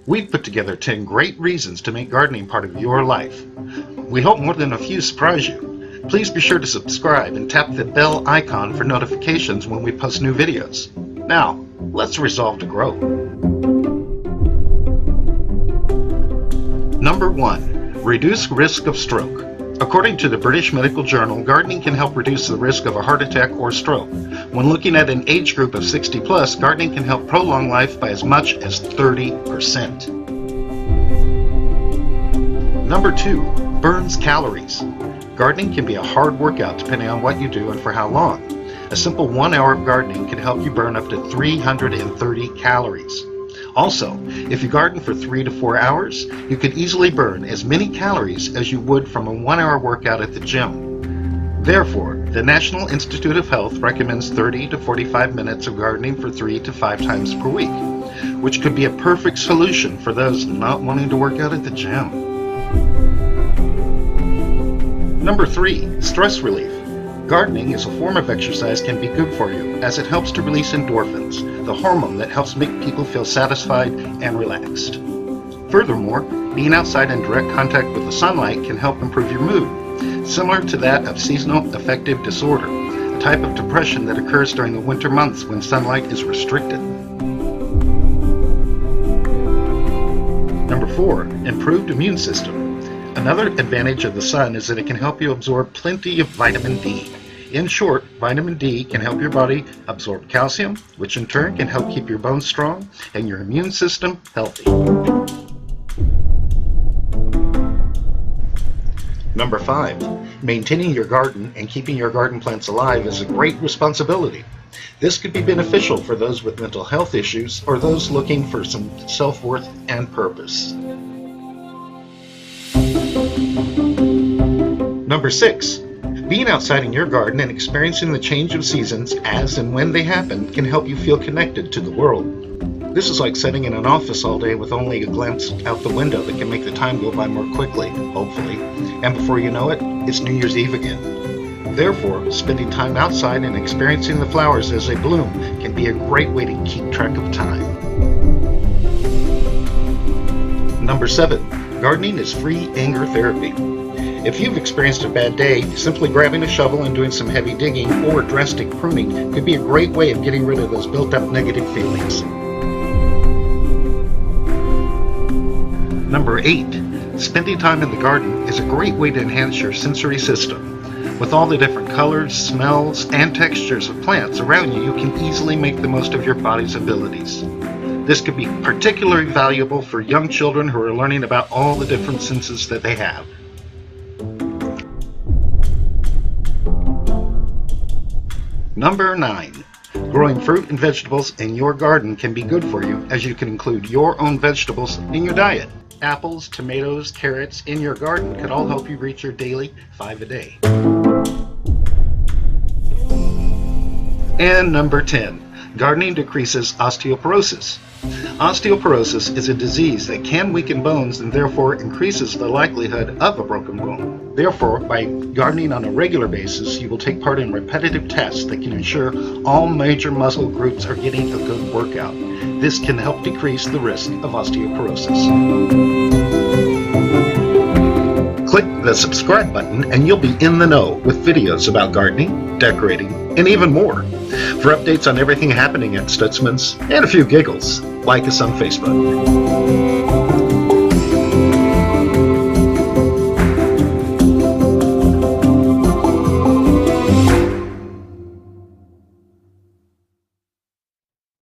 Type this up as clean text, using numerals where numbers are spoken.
We've put together 10 great reasons to make gardening part of your life. We hope more than a few surprise you. Please be sure to subscribe and tap the bell icon for notifications when we post new videos. Now, let's resolve to grow. Number 1. Reduce risk of stroke. According to the British Medical Journal, gardening can help reduce the risk of a heart attack or stroke. When looking at an age group of 60 plus, gardening can help prolong life by as much as 30%. Number 2. Burns calories. Gardening can be a hard workout depending on what you do and for how long. A simple 1 hour of gardening can help you burn up to 330 calories. Also, if you garden for 3 to 4 hours, you could easily burn as many calories as you would from a 1 hour workout at the gym. Therefore, the National Institute of Health recommends 30 to 45 minutes of gardening for 3 to 5 times per week, which could be a perfect solution for those not wanting to work out at the gym. Number 3. Stress relief. Gardening as a form of exercise can be good for you as it helps to release endorphins, the hormone that helps make people feel satisfied and relaxed. Furthermore, being outside in direct contact with the sunlight can help improve your mood, similar to that of seasonal affective disorder, a type of depression that occurs during the winter months when sunlight is restricted. Number 4. Improved immune system. Another advantage of the sun is that it can help you absorb plenty of vitamin D. In short, vitamin D can help your body absorb calcium, which in turn can help keep your bones strong and your immune system healthy. Number 5. Maintaining your garden and keeping your garden plants alive is a great responsibility. This could be beneficial for those with mental health issues or those looking for some self-worth and purpose. Number 6. Being outside in your garden and experiencing the change of seasons as and when they happen can help you feel connected to the world. This is like sitting in an office all day with only a glance out the window that can make the time go by more quickly, hopefully, and before you know it, it's New Year's Eve again. Therefore, spending time outside and experiencing the flowers as they bloom can be a great way to keep track of time. Number 7. Gardening is free anger therapy. If you've experienced a bad day, simply grabbing a shovel and doing some heavy digging or drastic pruning could be a great way of getting rid of those built-up negative feelings. Number 8. Spending time in the garden is a great way to enhance your sensory system. With all the different colors, smells, and textures of plants around you, you can easily make the most of your body's abilities. This could be particularly valuable for young children who are learning about all the different senses that they have. Number 9. Growing fruit and vegetables in your garden can be good for you as you can include your own vegetables in your diet. Apples, tomatoes, carrots in your garden could all help you reach your daily 5 a day. And number 10. Gardening decreases osteoporosis. Osteoporosis is a disease that can weaken bones and therefore increases the likelihood of a broken bone. Therefore, by gardening on a regular basis, you will take part in repetitive tests that can ensure all major muscle groups are getting a good workout. This can help decrease the risk of osteoporosis. Click the subscribe button and you'll be in the know with videos about gardening, decorating, and even more. For updates on everything happening at Stutzmans and a few giggles, like us on Facebook.